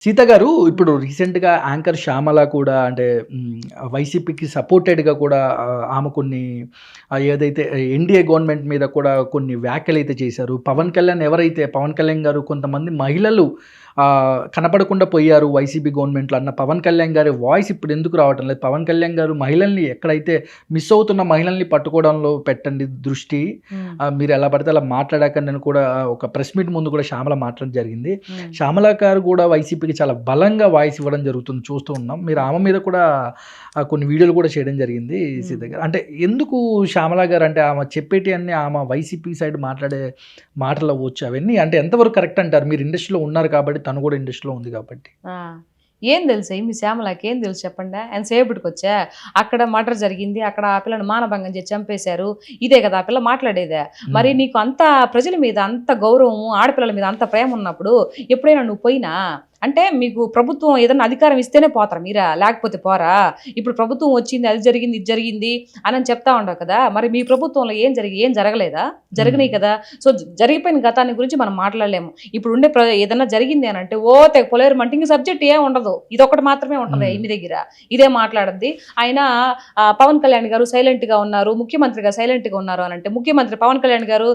సీత గారు ఇప్పుడు రీసెంట్‌గా యాంకర్ శ్యామల కూడా అంటే వైసీపీకి సపోర్టెడ్‌గా కూడా ఆమె కొన్ని ఏదైతే ఎన్‌డీఏ గవర్నమెంట్ మీద కూడా కొన్ని వ్యాఖ్యలైతే చేశారు. పవన్ కళ్యాణ్ గారు కొంతమంది మహిళలు కనపడకుండా పోయారు వైసీపీ గవర్నమెంట్‌లో అన్న పవన్ కళ్యాణ్ గారి వాయిస్ ఇప్పుడు ఎందుకు రావటం లేదు? పవన్ కళ్యాణ్ గారు మహిళల్ని ఎక్కడైతే మిస్ అవుతున్న మహిళల్ని పట్టుకోవడంలో పెట్టండి దృష్టి. మీరు ఎలా పడితే అలా మాట్లాడకండి అని కూడా ఒక ప్రెస్ మీట్ ముందు కూడా శ్యామల మాట్లాడడం జరిగింది. శ్యామల గారు కూడా వైసీపీకి చాలా బలంగా వాయిస్ ఇవ్వడం జరుగుతుంది చూస్తూ ఉన్నాం. మీరు ఆమె మీద కూడా కొన్ని వీడియోలు కూడా చేయడం జరిగింది సీత గారు. అంటే ఎందుకు శ్యామల గారు అంటే ఆమె చెప్పేటియన్నీ ఆమె వైసీపీ సైడ్ మాట్లాడే మాటలు అవ్వచ్చు అవన్నీ అంటే ఎంతవరకు కరెక్ట్ అంటారు? మీరు ఇండస్ట్రీలో ఉన్నారు కాబట్టి తను కూడా ఇండస్ట్రీలో ఉంది కాబట్టి. ఏం తెలుసా మీ శ్యామలకి ఏం తెలుసు చెప్పండి? ఎంతసేపటికి వచ్చా అక్కడ మర్డర్ జరిగింది, అక్కడ ఆ పిల్లని మానభంగం చేసి చంపేశారు, ఇదే కదా ఆ పిల్ల మాట్లాడేదే. మరి నీకు అంత ప్రజల మీద అంత గౌరవం, ఆడపిల్లల మీద అంత ప్రేమ ఉన్నప్పుడు ఎప్పుడైనా నువ్వు పోయినా అంటే మీకు ప్రభుత్వం ఏదైనా అధికారం ఇస్తేనే పోతారా మీరా? లేకపోతే పోరా? ఇప్పుడు ప్రభుత్వం వచ్చింది, అది జరిగింది, ఇది జరిగింది అని చెప్తా ఉండవు కదా. మరి మీ ప్రభుత్వంలో ఏం జరగలేదా? జరిగినాయి కదా. సో జరిగిపోయిన గతాన్ని గురించి మనం మాట్లాడలేము. ఇప్పుడు ఉండే ఏదైనా జరిగింది అని అంటే తెగ పొలేరు మంటే ఇంక సబ్జెక్ట్ ఏం ఉండదు, ఇదొకటి మాత్రమే ఉంటుంది మీ దగ్గర, ఇదే మాట్లాడద్ది. ఆయన పవన్ కళ్యాణ్ గారు సైలెంట్ గా ఉన్నారు, ముఖ్యమంత్రిగా సైలెంట్ గా ఉన్నారు అని అంటే ముఖ్యమంత్రి పవన్ కళ్యాణ్ గారు,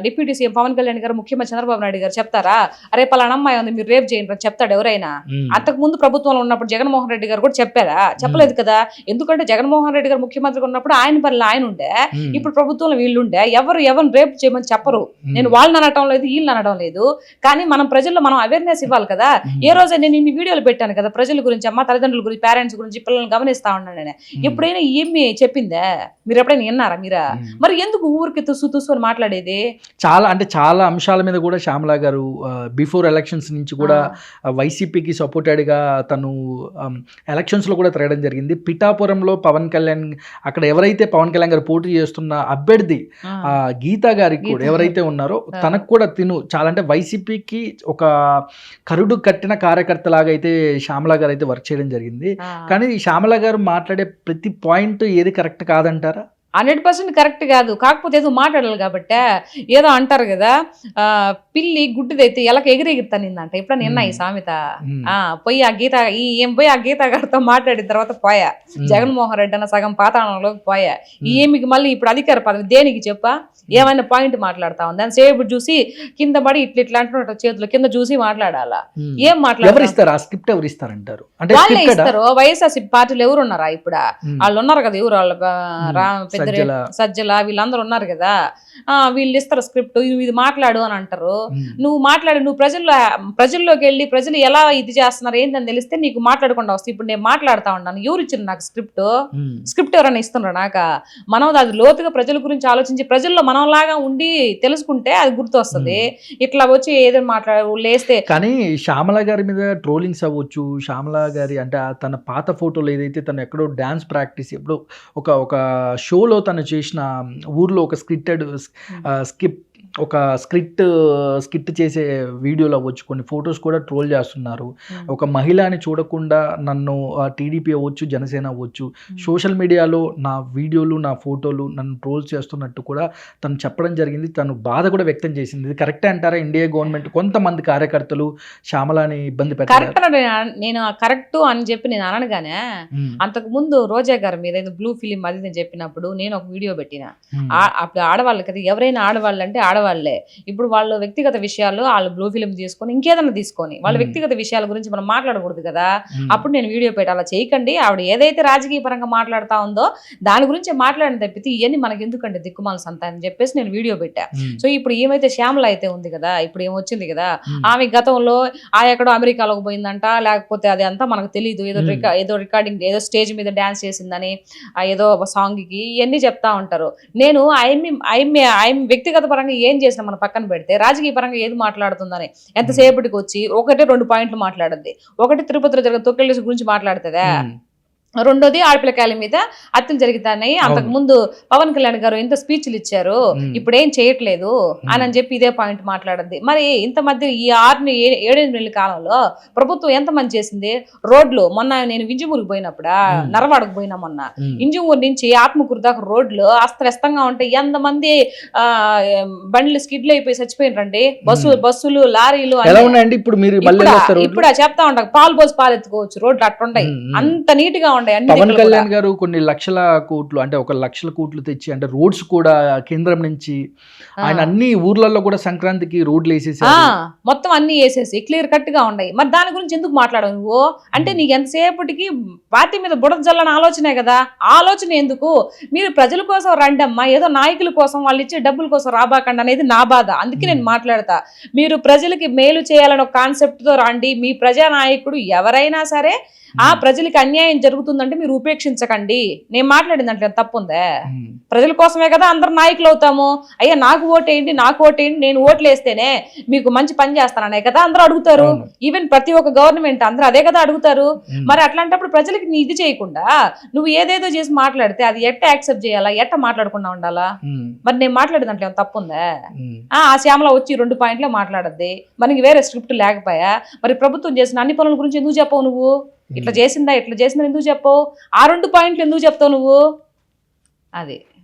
డిప్యూటీ సీఎం పవన్ కళ్యాణ్ గారు, ముఖ్యమంత్రి చంద్రబాబు నాయుడు గారు చెప్తారా అరే పలానా అమ్మాయి ఉంది మీరు రేపు చేయండి చెప్తాడు ఎవరైనా? అంతకు ముందు ప్రభుత్వంలో ఉన్నప్పుడు జగన్మోహన్ రెడ్డి గారు కూడా చెప్పారా? చెప్పలేదు కదా. ఎందుకంటే జగన్మోహన్ రెడ్డి గారు ముఖ్యమంత్రిగా ఉన్నప్పుడు ఆయన పనులు ఆయన ఉండే, ఇప్పుడు ప్రభుత్వంలో వీళ్ళుండే. ఎవరిని రేపు చేయమని చెప్పరు. నేను వాళ్ళని అనడం లేదు, వీళ్ళని అనడం లేదు. కానీ మనం ప్రజల్లో మనం అవేర్నెస్ ఇవ్వాలి కదా. ఏ రోజు నేను ఇన్ని వీడియోలు పెట్టాను కదా ప్రజల గురించి, అమ్మ తల్లిదండ్రుల గురించి, పేరెంట్స్ గురించి, పిల్లల్ని గమనిస్తా ఉన్నాను నేను. ఎప్పుడైనా ఏమి చెప్పిందే మీరు? ఎప్పుడైనా విన్నారా మీరా? మరి ఎందుకు ఊరికి తుస్సు అని మాట్లాడేది? చాలా అంశాల మీద కూడా శ్యామల గారు బిఫోర్ ఎలక్షన్స్ నుంచి కూడా వైసీపీకి సపోర్టెడ్గా తను ఎలక్షన్స్లో కూడా తిరగడం జరిగింది. పిఠాపురంలో పవన్ కళ్యాణ్ అక్కడ ఎవరైతే పవన్ కళ్యాణ్ గారు పోటీ చేస్తున్న అభ్యర్థి గీతా గారికి కూడా ఎవరైతే ఉన్నారో తనకు కూడా చాలా అంటే వైసీపీకి ఒక కరుడు కట్టిన కార్యకర్త లాగా అయితే శ్యామల గారు అయితే వర్క్ చేయడం జరిగింది. కానీ శ్యామల గారు మాట్లాడే ప్రతి పాయింట్ ఏది కరెక్ట్ కాదంటారా? 100% కరెక్ట్ కాదు. కాకపోతే ఏదో మాట్లాడాలి కాబట్టి ఏదో అంటారు కదా, పిల్లి గుడ్డిదైతే ఎలక ఎగిరెగిరితానిందంట. ఎప్పుడన్నా నిన్న ఈ సామెత పోయి ఆ గీత గారితో మాట్లాడిన తర్వాత పోయా జగన్మోహన్ రెడ్డి అన్న సగం పాతాళంలోకి పోయా. ఏమికి మళ్ళీ ఇప్పుడు అధికార పదవి దేనికి చెప్పా? ఏమైనా పాయింట్ మాట్లాడుతా ఉంది అని సేపు చూసి కింద పడి ఇట్లా అంటున్నట్టు చేతులు కింద చూసి మాట్లాడాలా? ఏం మాట్లాడారు? వాళ్ళే ఇస్తారు. వైఎస్ఆర్సీపీ పార్టీలు ఎవరు ఉన్నారా ఇప్పుడు? వాళ్ళు ఉన్నారు కదా, ఎవరు వాళ్ళ సజ్జల వీళ్ళందరూ ఉన్నారు కదా, వీళ్ళు ఇస్తారు స్క్రిప్ట్, ఇది మాట్లాడు అని అంటారు. నువ్వు మాట్లాడి నువ్వు ప్రజల్లోకి వెళ్ళి ప్రజలు ఎలా ఇది చేస్తున్నారు ఏంటని తెలిస్తే నీకు మాట్లాడకుండా వస్తుంది. ఇప్పుడు నేను మాట్లాడుతా ఉన్నాను, ఎవరు ఇచ్చిన నాకు స్క్రిప్ట్ ఎవరైనా ఇస్తున్నారు నాక? మనం అది లోతుగా ప్రజల గురించి ఆలోచించి ప్రజల్లో మనలాగా ఉండి తెలుసుకుంటే అది గుర్తు వస్తుంది. ఇట్లా వచ్చి ఏదో లేస్తే. కానీ శ్యామల గారి మీద ట్రోలింగ్స్ అవ్వచ్చు, శ్యామల గారి అంటే తన పాత ఫోటోలు ఏదైతే తను ఎక్కడో డాన్స్ ప్రాక్టీస్ ఎప్పుడో ఒక షోలో తను చేసిన ఊర్లో ఒక స్కిట్ చేసే వీడియోలు అవ్వచ్చు, కొన్ని ఫొటోస్ కూడా ట్రోల్ చేస్తున్నారు. ఒక మహిళని చూడకుండా నన్ను టీడీపీ అవ్వచ్చు, జనసేన అవ్వచ్చు, సోషల్ మీడియాలో నా వీడియోలు నా ఫోటోలు నన్ను ట్రోల్ చేస్తున్నట్టు కూడా తను చెప్పడం జరిగింది. తను బాధ కూడా వ్యక్తం చేసింది. ఇది కరెక్టే అంటారా? ఇండియా గవర్నమెంట్ కొంతమంది కార్యకర్తలు శ్యామలని ఇబ్బంది పెట్టారు. నేను కరెక్ట్ అని చెప్పి నేను అనగానే అంతకు ముందు రోజా గారి మీద బ్లూ ఫిలిం అది నేను చెప్పినప్పుడు నేను ఒక వీడియో పెట్టిన. అప్పుడు ఆడవాళ్ళు కదా, ఎవరైనా ఆడవాళ్ళు అంటే ఆడవాళ్లే. ఇప్పుడు వాళ్ళు వ్యక్తిగత విషయాలు వాళ్ళు బ్లూ ఫిలిం తీసుకొని ఇంకేదైనా తీసుకొని వాళ్ళ వ్యక్తిగత విషయాల గురించి మనం మాట్లాడకూడదు కదా. అప్పుడు నేను వీడియో పెట్టి అలా చేయకండి, ఆవిడ ఏదైతే రాజకీయ పరంగా మాట్లాడుతా ఉందో దాని గురించి మాట్లాడిన తప్పితే ఇవన్నీ మనకి ఎందుకంటే దిక్కుమాల సంత అని చెప్పేసి నేను వీడియో పెట్టా. సో ఇప్పుడు ఏమైతే శ్యామల అయితే ఉంది కదా, ఇప్పుడు ఏమొచ్చింది కదా, ఆమె గతంలో ఎక్కడో అమెరికాలోకి పోయిందంట, లేకపోతే అది అంతా మనకు తెలియదు, ఏదో రికార్డింగ్ ఏదో స్టేజ్ మీద డాన్స్ చేసిందని ఏదో సాంగ్ కి ఇవన్నీ చెప్తా ఉంటారు. నేను ఆయన వ్యక్తిగత పరంగా ఏం చేసిన మన పక్కన పెడితే రాజకీయ పరంగా ఏది మాట్లాడుతుందని ఎంతసేపటికి వచ్చి 1-2 పాయింట్లు మాట్లాడద్ది. ఒకటి తిరుపతిలో జరిగిన తొక్కిళ్ళ గురించి మాట్లాడుతుందా? రెండోది ఆడపిల్లకాయల మీద హత్యలు జరుగుతున్నాయి. అంతకు ముందు పవన్ కళ్యాణ్ గారు ఎంత స్పీచ్లు ఇచ్చారు, ఇప్పుడు ఏం చేయట్లేదు అని చెప్పి ఇదే పాయింట్ మాట్లాడింది. మరి ఇంత మధ్య ఈ 7 నెలల కాలంలో ప్రభుత్వం ఎంత మంది చేసింది? రోడ్లు మొన్న నేను వింజమూరుకు పోయినప్పుడు, నరవాడకు పోయినా మొన్న, వింజమూరు నుంచి ఆత్మకూరు దాకా రోడ్లు అస్తవ్యస్తంగా ఉంటాయి. ఎంతమంది బండ్లు స్కిడ్లు అయిపోయి చచ్చిపోయినరండి. బస్సులు లారీలు ఇప్పుడు చెప్తా ఉంటా, పాలు పోసి పాలు ఎత్తుకోవచ్చు, రోడ్లు అట్లుంటాయి, అంత నీట్ గా ఉంటాయి. పవన్ కళ్యాణ్ గారు కొన్ని లక్షల కోట్లు, అంటే 1 లక్షల కోట్లు తెచ్చి, అంటే రోడ్స్ కూడా కేంద్రం నుంచి ఆయన అన్ని ఊర్లలో కూడా సంక్రాంతికి రోడ్లు వేసేసి మొత్తం అన్ని వేసేసి క్లియర్ కట్ గా ఉన్నాయి. మరి దాని గురించి ఎందుకు మాట్లాడవు నువ్వు? అంటే నీకు ఎంతసేపటికి పార్టీ మీద బుడద జల్లని ఆలోచనే కదా. ఆలోచన ఎందుకు? మీరు ప్రజల కోసం రండి అమ్మా, ఏదో నాయకుల కోసం వాళ్ళు ఇచ్చే డబ్బుల కోసం రాబాకండి అనేది నా బాధ. అందుకే నేను మాట్లాడతా. మీరు ప్రజలకి మేలు చేయాలని ఒక కాన్సెప్ట్ తో రండి. మీ ప్రజానాయకుడు ఎవరైనా సరే ఆ ప్రజలకి అన్యాయం జరుగుతుందంటే మీరు ఉపేక్షించకండి. నేను మాట్లాడిన దాంట్లో తప్పుందే? ప్రజల కోసమే కదా అందరు నాయకులు అవుతాము. అయ్యా నాకు ఓటేయండి, నాకు ఓటేయండి, నేను ఓట్లు వేస్తేనే మీకు మంచి పని చేస్తాననే కదా అందరూ అడుగుతారు. ఈవెన్ ప్రతి ఒక్క గవర్నమెంట్ అందరూ అదే కదా అడుగుతారు. మరి అట్లాంటప్పుడు ప్రజలకి నీ ఇది చేయకుండా నువ్వు ఏదేదో చేసి మాట్లాడితే అది ఎట్ట యాక్సెప్ట్ చేయాలా, ఎట్ట మాట్లాడకుండా ఉండాలా? మరి నేను మాట్లాడిన దాంట్లో తప్పుందా? ఆ శ్యామల వచ్చి 2 పాయింట్లే మాట్లాడద్ది, మనకి వేరే స్క్రిప్ట్ లేకపోయా? మరి ప్రభుత్వం చేసిన అన్ని పనుల గురించి ఎందుకు చెప్పవు నువ్వు? ఇట్లా చేసిందా ఎందుకు చెప్పవు? ఆ 2 పాయింట్లు ఎందుకు చెప్తావు నువ్వు? అది